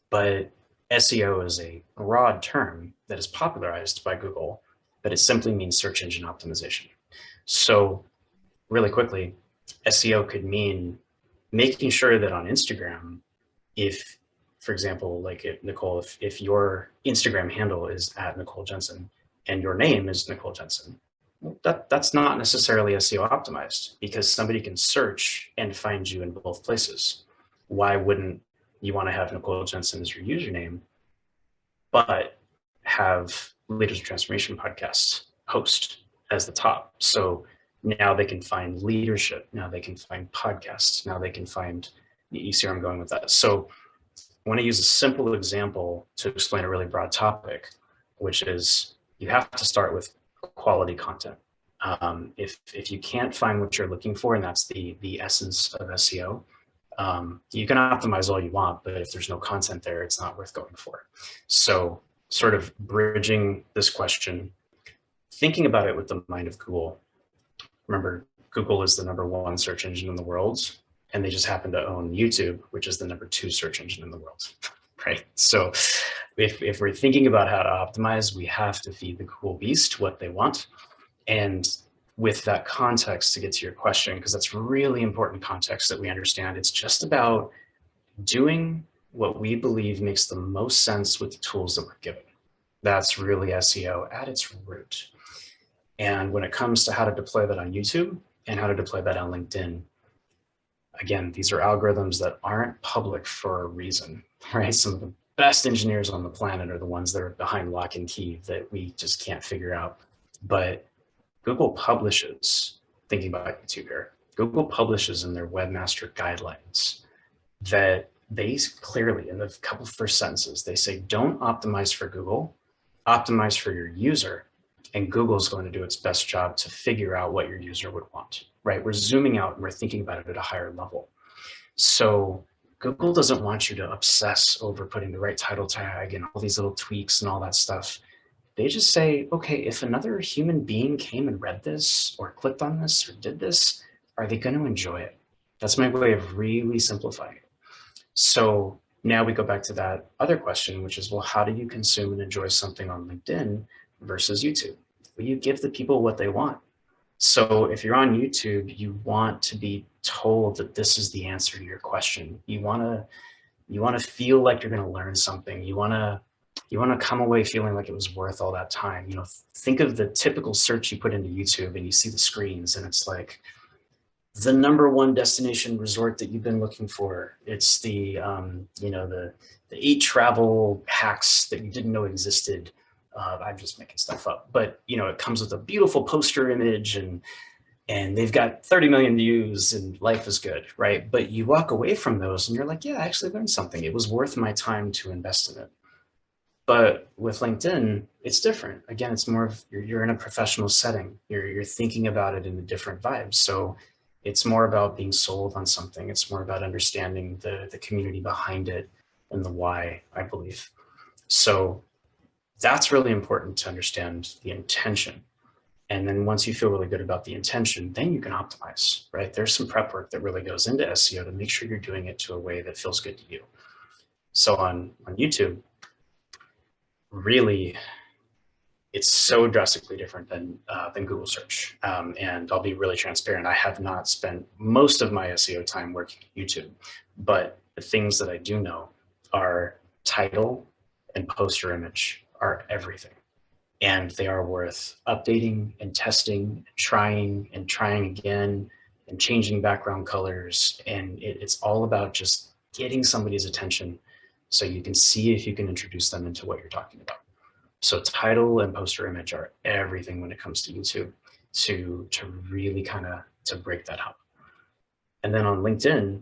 but SEO is a broad term that is popularized by Google, but it simply means search engine optimization. So really quickly, SEO could mean making sure that on Instagram, if, for example, Nicole, if your Instagram handle is at Nicole Jansen and your name is Nicole Jansen, that's not necessarily SEO optimized, because somebody can search and find you in both places. Why wouldn't you want to have Nicole Jansen as your username, but have Leaders of Transformation podcast host as the top? So now they can find leadership. Now they can find podcasts. Now they can find, you see where I'm going with that. So I want to use a simple example to explain a really broad topic, which is you have to start with quality content. If you can't find what you're looking for, and that's the essence of SEO, you can optimize all you want, but if there's no content there, it's not worth going for. So sort of bridging this question, thinking about it with the mind of Google. Remember, Google is the #1 search engine in the world, and they just happen to own YouTube, which is the #2 search engine in the world, right? So if we're thinking about how to optimize, we have to feed the Google beast what they want. And with that context, to get to your question, because that's really important context that we understand, it's just about doing what we believe makes the most sense with the tools that we're given. That's really SEO at its root. And when it comes to how to deploy that on YouTube and how to deploy that on LinkedIn, again, these are algorithms that aren't public for a reason, right? Some of the best engineers on the planet are the ones that are behind lock and key that we just can't figure out. But Google publishes, thinking about YouTube here, Google publishes in their webmaster guidelines that they clearly, in the couple first sentences, they say, don't optimize for Google optimize for your user, and Google's going to do its best job to figure out what your user would want, right? We're zooming out and we're thinking about it at a higher level. So Google doesn't want you to obsess over putting the right title tag and all these little tweaks and all that stuff. They just say, okay, if another human being came and read this or clicked on this or did this, are they going to enjoy it? That's my way of really simplifying it. So now we go back to that other question, which is, well, how do you consume and enjoy something on LinkedIn versus YouTube? Well, you give the people what they want. So if you're on YouTube, you want to be told that this is the answer to your question. You want to feel like you're going to learn something. You want to come away feeling like it was worth all that time. You know, think of the typical search you put into YouTube and you see the screens and it's like the #1 destination resort that you've been looking for. It's the, you know, the 8 travel hacks that you didn't know existed. I'm just making stuff up, but you know, it comes with a beautiful poster image and they've got 30 million views and life is good, right? But you walk away from those and you're like, yeah, I actually learned something. It was worth my time to invest in it. But with LinkedIn, it's different. Again, it's more of you're in a professional setting. You're thinking about it in a different vibe. So it's more about being sold on something. It's more about understanding the community behind it and the why, I believe. So that's really important to understand the intention. And then once you feel really good about the intention, then you can optimize, right? There's some prep work that really goes into SEO to make sure you're doing it to a way that feels good to you. So on YouTube, really, it's so drastically different than Google search. And I'll be really transparent. I have not spent most of my SEO time working YouTube, but the things that I do know are title and poster image are everything. And they are worth updating and testing, and trying again, and changing background colors. And it's all about just getting somebody's attention so you can see if you can introduce them into what you're talking about. So title and poster image are everything when it comes to YouTube to really kind of to break that up. And then on LinkedIn,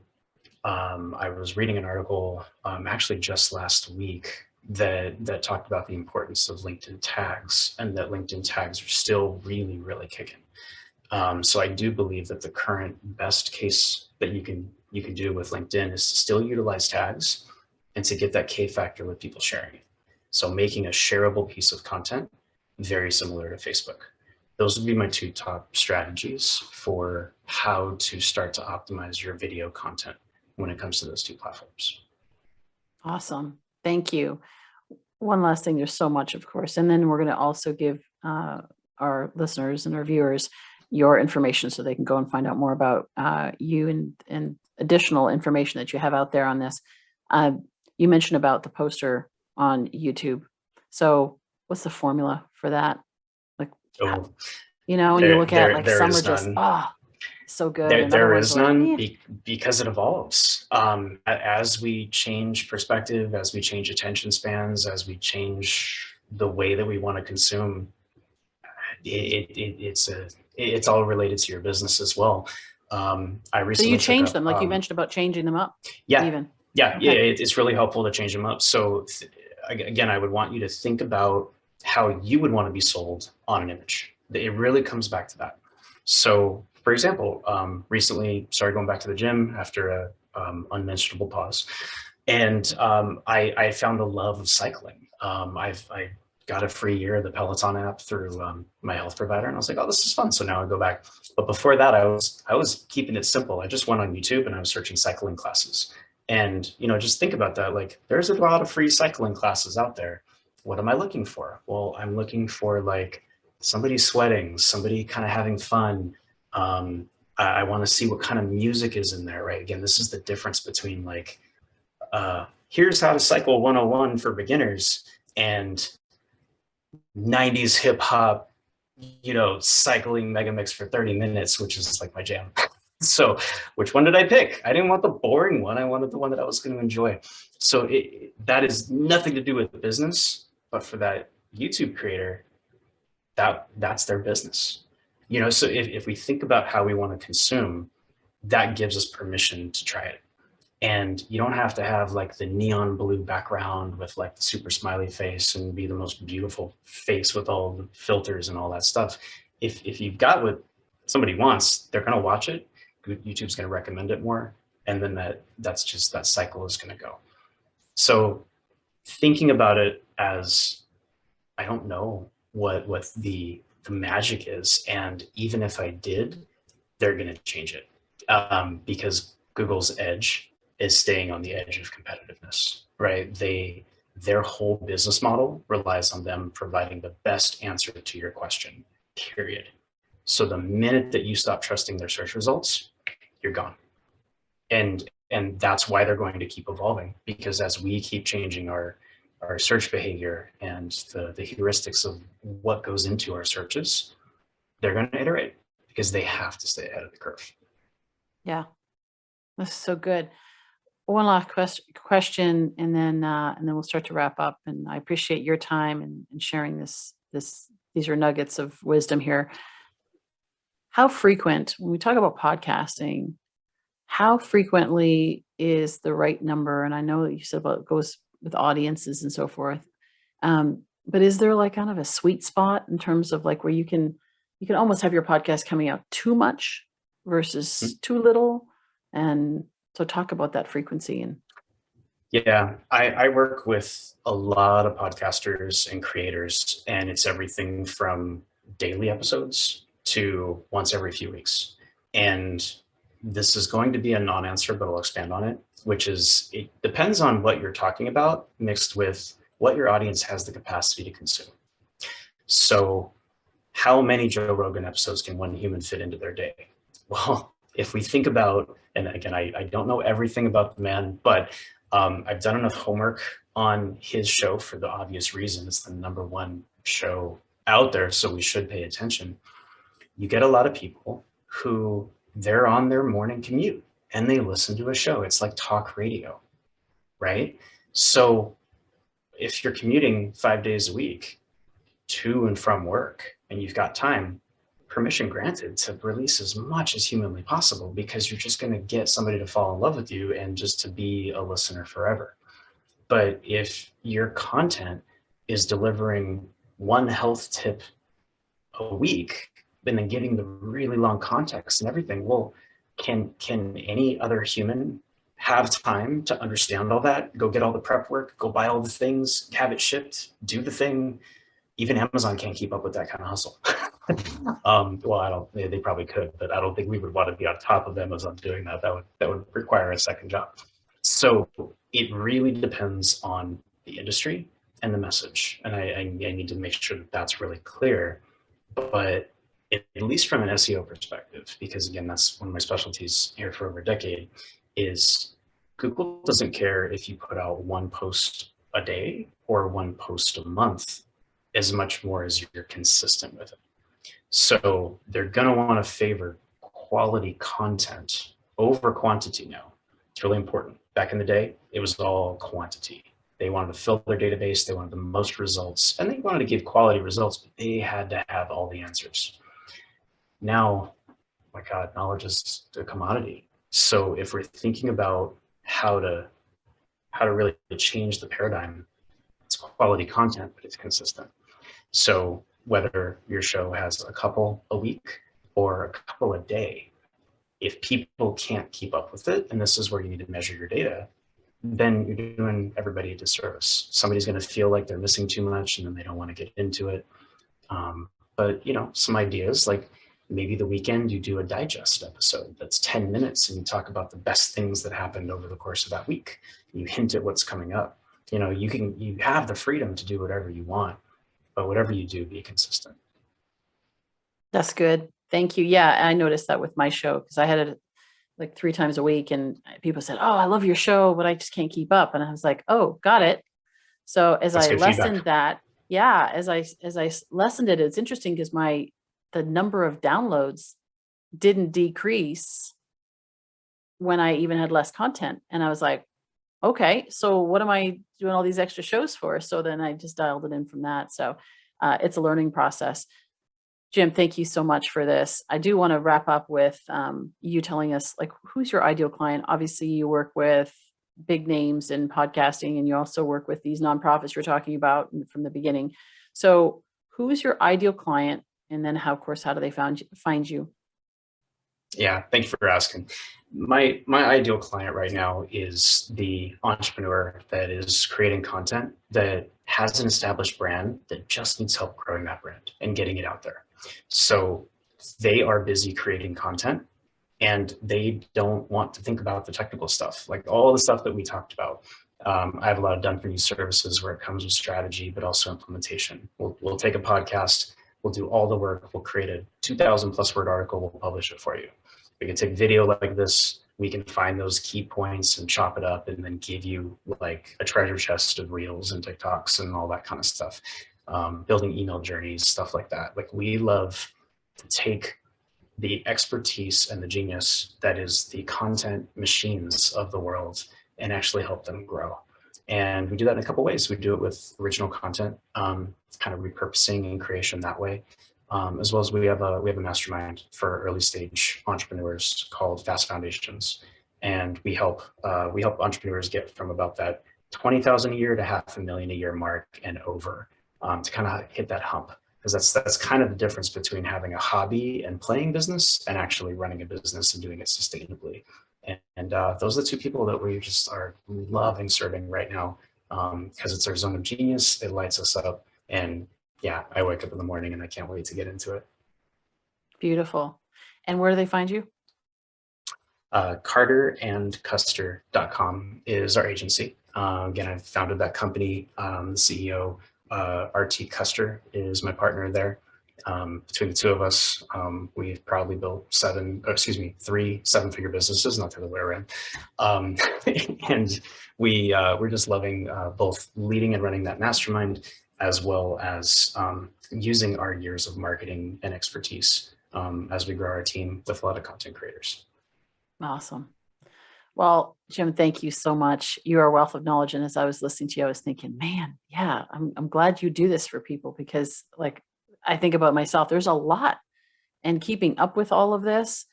I was reading an article actually just last week that talked about the importance of LinkedIn tags and that LinkedIn tags are still really, really kicking. So I do believe that the current best case that you can do with LinkedIn is to still utilize tags and to get that K factor with people sharing it. So making a shareable piece of content, very similar to Facebook. Those would be my 2 top strategies for how to start to optimize your video content when it comes to those 2 platforms. Awesome. Thank you. One last thing, there's so much, of course, and then we're going to also give our listeners and our viewers your information so they can go and find out more about you and additional information that you have out there on this. You mentioned about the poster on YouTube. So what's the formula for that? Like, you know, and you look at like some are just, so good. There is none because it evolves. As we change perspective, as we change attention spans, as we change the way that we want to consume, it's all related to your business as well. I recently so you change them, like you mentioned about changing them up. Yeah, even. Yeah, okay. Yeah, it's really helpful to change them up. So again, I would want you to think about how you would want to be sold on an image. It really comes back to that. So for example, recently started going back to the gym after a unmentionable pause. And I found a love of cycling. I got a free year of the Peloton app through my health provider. And I was like, oh, this is fun. So now I go back. But before that, I was keeping it simple. I just went on YouTube and I was searching cycling classes. And, you know, just think about that. Like, there's a lot of free cycling classes out there. What am I looking for? Well, I'm looking for like somebody sweating, somebody kind of having fun. I want to see what kind of music is in there, right? Again, this is the difference between like, here's how to cycle 101 for beginners and 90s hip hop, you know, cycling mega mix for 30 minutes, which is like my jam. So which one did I pick? I didn't want the boring one. I wanted the one that I was going to enjoy. So that is nothing to do with the business, but for that YouTube creator, that's their business. You know, so if we think about how we want to consume, that gives us permission to try it. And you don't have to have like the neon blue background with like the super smiley face and be the most beautiful face with all the filters and all that stuff. If you've got what somebody wants, they're going to watch it. YouTube's going to recommend it more. And then that's just, that cycle is going to go. So thinking about it as, I don't know what the magic is. And even if I did, they're going to change it, because Google's edge is staying on the edge of competitiveness, right? Their whole business model relies on them providing the best answer to your question, period. So the minute that you stop trusting their search results, you're gone. And that's why they're going to keep evolving, because as we keep changing our search behavior and the heuristics of what goes into our searches, they're going to iterate because they have to stay ahead of the curve. Yeah, that's so good. One last question, and then we'll start to wrap up. And I appreciate your time and sharing these are nuggets of wisdom here. How frequent, when we talk about podcasting, how frequently is the right number? And I know that you said about it goes with audiences and so forth. But is there like kind of a sweet spot in terms of like where you can almost have your podcast coming out too much versus too little? And so talk about that frequency. And yeah, I work with a lot of podcasters and creators, and it's everything from daily episodes to once every few weeks. And this is going to be a non-answer, but I'll expand on it, which is it depends on what you're talking about mixed with what your audience has the capacity to consume. So how many Joe Rogan episodes can one human fit into their day? Well, if we think about, and again, I don't know everything about the man, but I've done enough homework on his show for the obvious reason. It's the #1 show out there, so we should pay attention. You get a lot of people who they're on their morning commute and they listen to a show. It's like talk radio, right? So if you're commuting 5 days a week to and from work and you've got time, permission granted to release as much as humanly possible, because you're just going to get somebody to fall in love with you and just to be a listener forever. But if your content is delivering one health tip a week and then giving the really long context and everything, well, can any other human have time to understand all that, go get all the prep work, go buy all the things, have it shipped, do the thing? Even Amazon can't keep up with that kind of hustle. Well, they probably could, but I don't think we would want to be on top of Amazon doing that. That would require a second job. So it really depends on the industry and the message. And I need to make sure that that's really clear. But at least from an SEO perspective, because again, that's one of my specialties here for over a decade, is Google doesn't care if you put out one post a day or one post a month, as much more as you're consistent with it. So they're going to want to favor quality content over quantity now. It's really important. Back in the day, it was all quantity. They wanted to fill their database. They wanted the most results, and they wanted to give quality results, but they had to have all the answers. Now, my God, knowledge is a commodity. So if we're thinking about how to really change the paradigm, it's quality content, but it's consistent. So whether your show has a couple a week or a couple a day, if people can't keep up with it, and this is where you need to measure your data, then you're doing everybody a disservice. Somebody's going to feel like they're missing too much, and then they don't want to get into it. But some ideas, like maybe the weekend you do a digest episode that's 10 minutes and you talk about the best things that happened over the course of that week. You hint at what's coming up. You have the freedom to do whatever you want, but whatever you do, be consistent. that's good. Thank you. Yeah, I noticed that with my show because I had it like 3 times a week, and people said, "Oh, I love your show, but I just can't keep up." And I was like, "Oh, got it." So as That's I good lessened feedback. that, yeah, as I lessened it, it's interesting because the number of downloads didn't decrease when I even had less content, and I was like, "Okay, so what am I doing all these extra shows for?" So then I just dialed it in from that. So it's a learning process. Jim, thank you so much for this. I do want to wrap up with you telling us, like, who's your ideal client? Obviously, you work with big names in podcasting, and you also work with these nonprofits you're talking about from the beginning. So, who is your ideal client? And then, how, of course, how do they find you? Yeah, thank you for asking. My ideal client right now is the entrepreneur that is creating content that has an established brand that just needs help growing that brand and getting it out there. So they are busy creating content and they don't want to think about the technical stuff, like all the stuff that we talked about. I have a lot of done for you services where it comes with strategy, but also implementation. We'll take a podcast, we'll do all the work, we'll create a 2,000 plus word article, we'll publish it for you. We can take video like this, we can find those key points and chop it up and then give you like a treasure chest of reels and TikToks and all that kind of stuff. Building email journeys, stuff like that. Like we love to take the expertise and the genius that is the content machines of the world and actually help them grow. And we do that in a couple ways. We do it with original content, kind of repurposing and creation that way, as well as we have a mastermind for early stage entrepreneurs called Fast Foundations, and we help entrepreneurs get from about that 20,000 a year to $500,000 a year mark and over, to kind of hit that hump. Because that's kind of the difference between having a hobby and playing business and actually running a business and doing it sustainably. And those are the two people that we just are loving serving right now, because it's our zone of genius. It lights us up. And yeah, I wake up in the morning and I can't wait to get into it. Beautiful. And where do they find you? CarterandCuster.com is our agency. Again, I founded that company. The CEO, RT Custer, is my partner there. Between the two of us, we've probably built 3 7-figure businesses, not the other way around. And we're just loving both leading and running that mastermind, as well as using our years of marketing and expertise as we grow our team with a lot of content creators. Awesome. Well, Jim, thank you so much. You are a wealth of knowledge. And as I was listening to you, I was thinking, man, yeah, I'm glad you do this for people, because like I think about myself, there's a lot, and keeping up with all of this,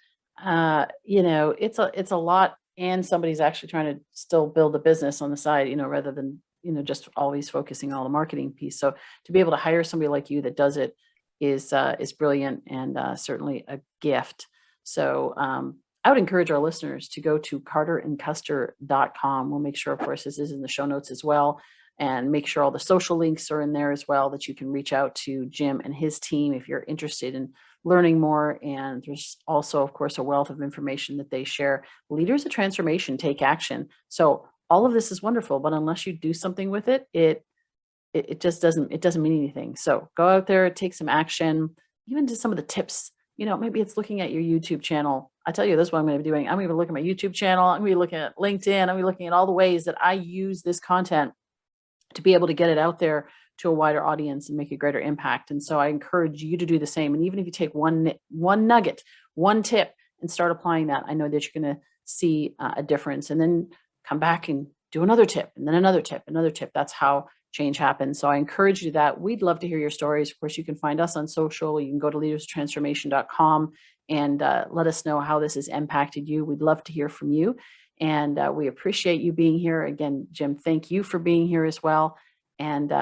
it's a lot. And somebody's actually trying to still build a business on the side, rather than, just always focusing on all the marketing piece. So to be able to hire somebody like you that does it is brilliant, and certainly a gift. So, I would encourage our listeners to go to CarterandCuster.com. We'll make sure, of course, this is in the show notes as well, and make sure all the social links are in there as well, that you can reach out to Jim and his team if you're interested in learning more. And there's also, of course, a wealth of information that they share. Leaders of transformation take action. So all of this is wonderful, but unless you do something with it, it just doesn't mean anything. So go out there, take some action, even just some of the tips. Maybe it's looking at your YouTube channel. I tell you, this is what I'm going to be doing. I'm going to look at my YouTube channel. I'm going to be looking at LinkedIn. I'm going to be looking at all the ways that I use this content to be able to get it out there to a wider audience and make a greater impact. And so I encourage you to do the same. And even if you take one nugget, one tip, and start applying that, I know that you're going to see a difference. And then come back and do another tip, and then another tip, another tip. That's how change happens. So I encourage you that. We'd love to hear your stories. Of course, you can find us on social. You can go to leaderstransformation.com and let us know how this has impacted you. We'd love to hear from you. And we appreciate you being here. Again, Jim, thank you for being here as well. And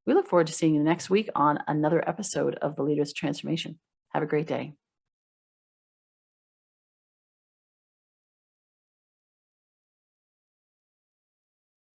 we look forward to seeing you next week on another episode of the Leaders Transformation. Have a great day.